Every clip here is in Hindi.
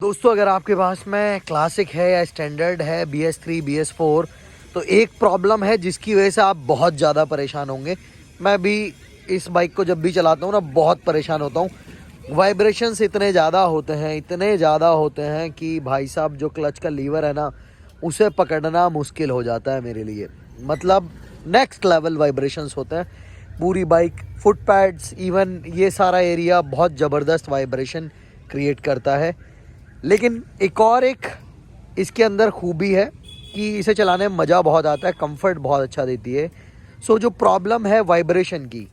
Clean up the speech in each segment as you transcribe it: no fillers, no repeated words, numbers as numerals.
दोस्तों अगर आपके पास में क्लासिक है या स्टैंडर्ड है BS3 BS4 तो एक प्रॉब्लम है जिसकी वजह से आप बहुत ज़्यादा परेशान होंगे। मैं भी इस बाइक को जब भी चलाता हूँ ना बहुत परेशान होता हूँ। वाइब्रेशंस इतने ज़्यादा होते हैं कि भाई साहब जो क्लच का लीवर है ना उसे पकड़ना मुश्किल हो जाता है मेरे लिए। मतलब नेक्स्ट लेवल वाइब्रेशंस होते हैं। पूरी बाइक, फुट पैड्स, इवन ये सारा एरिया बहुत ज़बरदस्त वाइब्रेशन क्रिएट करता है। लेकिन एक इसके अंदर खूबी है कि इसे चलाने में मज़ा बहुत आता है, कंफर्ट बहुत अच्छा देती है। सो जो प्रॉब्लम है वाइब्रेशन की,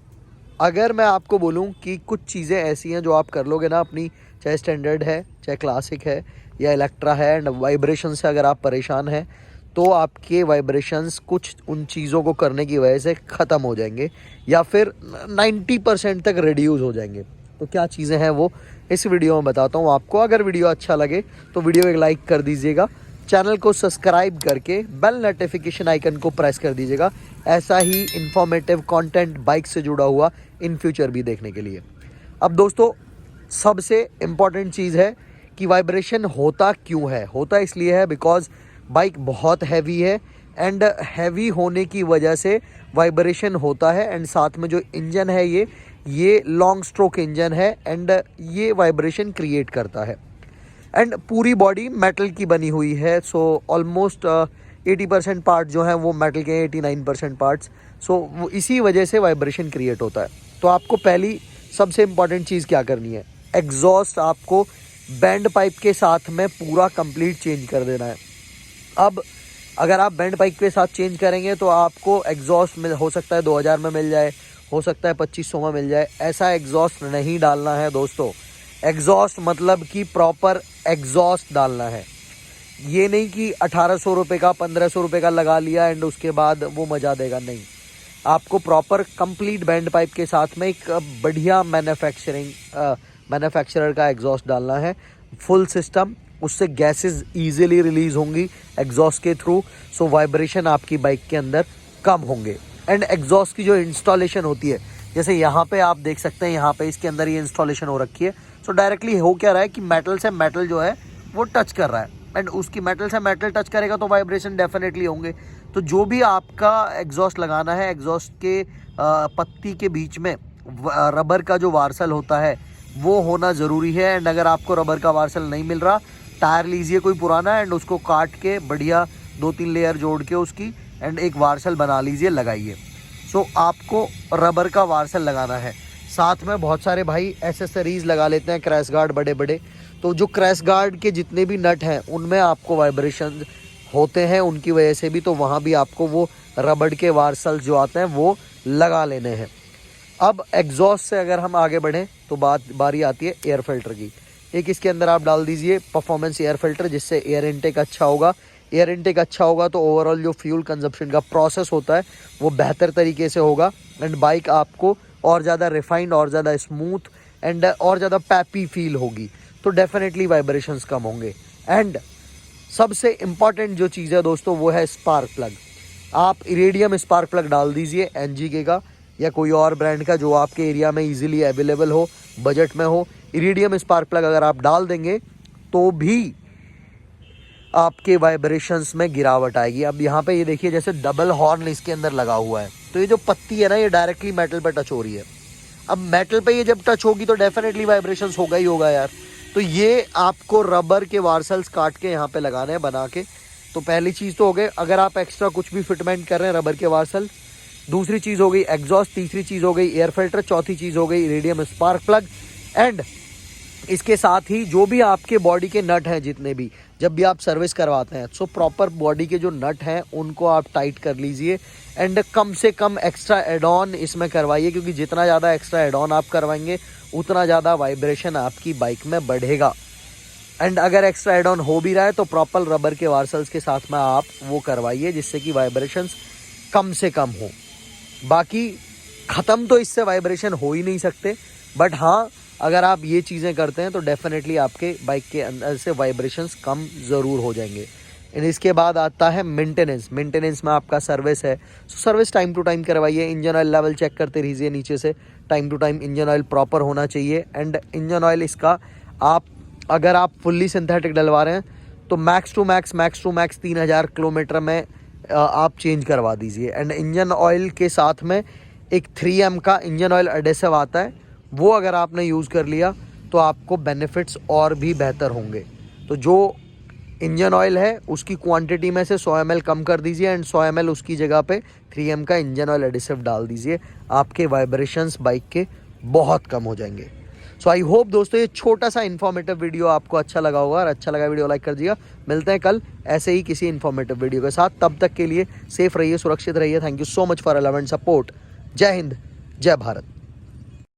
अगर मैं आपको बोलूं कि कुछ चीज़ें ऐसी हैं जो आप कर लोगे ना अपनी, चाहे स्टैंडर्ड है, चाहे क्लासिक है या इलेक्ट्रा है, एंड वाइब्रेशन से अगर आप परेशान हैं तो आपके वाइब्रेशंस कुछ उन चीज़ों को करने की वजह से ख़त्म हो जाएंगे या फिर 90% तक रिड्यूस हो जाएंगे। तो क्या चीज़ें हैं वो इस वीडियो में बताता हूँ आपको। अगर वीडियो अच्छा लगे तो वीडियो एक लाइक कर दीजिएगा, चैनल को सब्सक्राइब करके बेल नोटिफिकेशन आइकन को प्रेस कर दीजिएगा ऐसा ही इंफॉर्मेटिव कंटेंट बाइक से जुड़ा हुआ इन फ्यूचर भी देखने के लिए। अब दोस्तों सबसे इम्पॉर्टेंट चीज़ है कि वाइब्रेशन होता क्यों है। होता इसलिए है बिकॉज बाइक बहुत हैवी है एंड हैवी होने की वजह से वाइब्रेशन होता है। एंड साथ में जो इंजन है ये लॉन्ग स्ट्रोक इंजन है एंड ये वाइब्रेशन क्रिएट करता है। एंड पूरी बॉडी मेटल की बनी हुई है। सो ऑलमोस्ट 80% पार्ट जो हैं वो मेटल के, 89% पार्ट्स। सो वो इसी वजह से वाइब्रेशन क्रिएट होता है। तो आपको पहली सबसे इम्पॉर्टेंट चीज़ क्या करनी है, एग्जॉस्ट आपको बैंड पाइप के साथ में पूरा कंप्लीट चेंज कर देना है। अब अगर आप बैंड पाइप के साथ चेंज करेंगे तो आपको एग्जॉस्ट मिल हो सकता है 2000 में मिल जाए, हो सकता है 2500 में मिल जाए। ऐसा एग्जॉस्ट नहीं डालना है दोस्तों। एग्जॉस्ट मतलब कि प्रॉपर एग्जॉस्ट डालना है। ये नहीं कि 1800 रुपये का 1500 रुपये का लगा लिया एंड उसके बाद वो मज़ा देगा, नहीं। आपको प्रॉपर कंप्लीट बैंड पाइप के साथ में एक बढ़िया मैन्युफैक्चरर का एग्जॉस्ट डालना है, फुल सिस्टम। उससे गैसेस इजीली रिलीज होंगी एग्जॉस्ट के थ्रू। सो वाइब्रेशन आपकी बाइक के अंदर कम होंगे। एंड एग्जॉस्ट की जो इंस्टॉलेशन होती है, जैसे यहाँ पे आप देख सकते हैं, यहाँ पे इसके अंदर ये इंस्टॉलेशन हो रखी है। सो डायरेक्टली हो क्या रहा है कि मेटल से मेटल जो है वो टच कर रहा है एंड उसकी मेटल से मेटल टच करेगा तो वाइब्रेशन डेफिनेटली होंगे। तो जो भी आपका एग्जॉस्ट लगाना है, एग्जॉस्ट के पत्ती के बीच में रबर का जो वार्सल होता है वो होना ज़रूरी है। एंड अगर आपको रबर का वार्सल नहीं मिल रहा, टायर लीजिए कोई पुराना एंड उसको काट के बढ़िया 2-3 लेयर जोड़ के उसकी एंड एक वार्सल बना लीजिए, लगाइए। सो आपको रबर का वार्सल लगाना है। साथ में बहुत सारे भाई एसेसरीज लगा लेते हैं, क्रैश गार्ड बड़े बड़े। तो जो क्रैश गार्ड के जितने भी नट हैं उनमें आपको वाइब्रेशन होते हैं उनकी वजह से भी, तो वहाँ भी आपको वो रबड़ के वार्सल्स जो आते हैं वो लगा लेने हैं। अब एग्जॉस्ट से अगर हम आगे बढ़ें तो बारी आती है एयर फिल्टर की। एक इसके अंदर आप डाल दीजिए परफॉर्मेंस एयर फिल्टर, जिससे एयर इनटेक अच्छा होगा। एयर इनटेक अच्छा होगा तो ओवरऑल जो फ्यूल कंजप्शन का प्रोसेस होता है वो बेहतर तरीके से होगा एंड बाइक आपको और ज़्यादा रिफाइंड, और ज़्यादा स्मूथ एंड और ज़्यादा पैपी फील होगी। तो डेफिनेटली वाइब्रेशंस कम होंगे। एंड सबसे इम्पॉर्टेंट जो चीज़ है दोस्तों वो है स्पार्क प्लग। आप इरेडियम स्पार्क प्लग डाल दीजिए, NGK का या कोई और ब्रांड का जो आपके एरिया में इजीली अवेलेबल हो, बजट में हो। इरेडियम स्पार्क प्लग अगर आप डाल देंगे तो भी आपके वाइब्रेशंस में गिरावट आएगी। अब यहाँ पे ये देखिए, जैसे डबल हॉर्न इसके अंदर लगा हुआ है, तो ये जो पत्ती है ना ये डायरेक्टली मेटल पे टच हो रही है। अब मेटल पे ये जब टच होगी तो डेफिनेटली वाइब्रेशंस होगा ही होगा यार। तो ये आपको रबर के वार्सल्स काट के यहाँ पे लगाने हैं बना के। तो पहली चीज़ तो हो गई, अगर आप एक्स्ट्रा कुछ भी फिटमेंट कर रहे हैं, रबर के वार्सल। दूसरी चीज़ हो गई एग्जॉस्ट, तीसरी चीज़ हो गई एयर फिल्टर, चौथी चीज़ हो गई इरेडियम स्पार्क प्लग। एंड इसके साथ ही जो भी आपके बॉडी के नट हैं जितने भी, जब भी आप सर्विस करवाते हैं सो प्रॉपर बॉडी के जो नट हैं उनको आप टाइट कर लीजिए एंड कम से कम एक्स्ट्रा एड ऑन इसमें करवाइए, क्योंकि जितना ज़्यादा एक्स्ट्रा एड ऑन आप करवाएंगे उतना ज़्यादा वाइब्रेशन आपकी बाइक में बढ़ेगा। एंड अगर एक्स्ट्रा एड ऑन हो भी रहा है तो प्रॉपर रबर के वार्सल्स के साथ में आप वो करवाइए, जिससे कि वाइब्रेशंस कम से कम हो। बाकी ख़त्म तो इससे वाइब्रेशन हो ही नहीं सकते, बट हाँ अगर आप ये चीज़ें करते हैं तो डेफिनेटली आपके बाइक के अंदर से वाइब्रेशंस कम ज़रूर हो जाएंगे। एंड इसके बाद आता है मेंटेनेंस। मेंटेनेंस में आपका सर्विस है, so service time to time करवाइए। इंजन ऑयल लेवल चेक करते रहिए नीचे से, time to time engine oil proper होना चाहिए। एंड इंजन ऑयल इसका आप अगर आप फुल्ली सिंथेटिक डलवा रहे हैं तो मैक्स टू मैक्स 3000 किलोमीटर में आप चेंज करवा दीजिए। एंड इंजन ऑयल के साथ में एक 3M का इंजन ऑयल एडेसिव आता है, वो अगर आपने यूज़ कर लिया तो आपको बेनिफिट्स और भी बेहतर होंगे। तो जो इंजन ऑयल है उसकी क्वांटिटी में से 100 ml कम कर दीजिए एंड 100 ml उसकी जगह पे 3M का इंजन ऑयल एडिसिव डाल दीजिए। आपके वाइब्रेशंस बाइक के बहुत कम हो जाएंगे। सो आई होप दोस्तों ये छोटा सा इन्फॉर्मेटिव वीडियो आपको अच्छा लगा होगा, और अच्छा लगा वीडियो लाइक कर दीजिएगा। मिलते हैं कल ऐसे ही किसी इन्फॉर्मेटिव वीडियो के साथ, तब तक के लिए सेफ रहिए, सुरक्षित रहिए। Thank you so much for love and support. जय हिंद, जय भारत।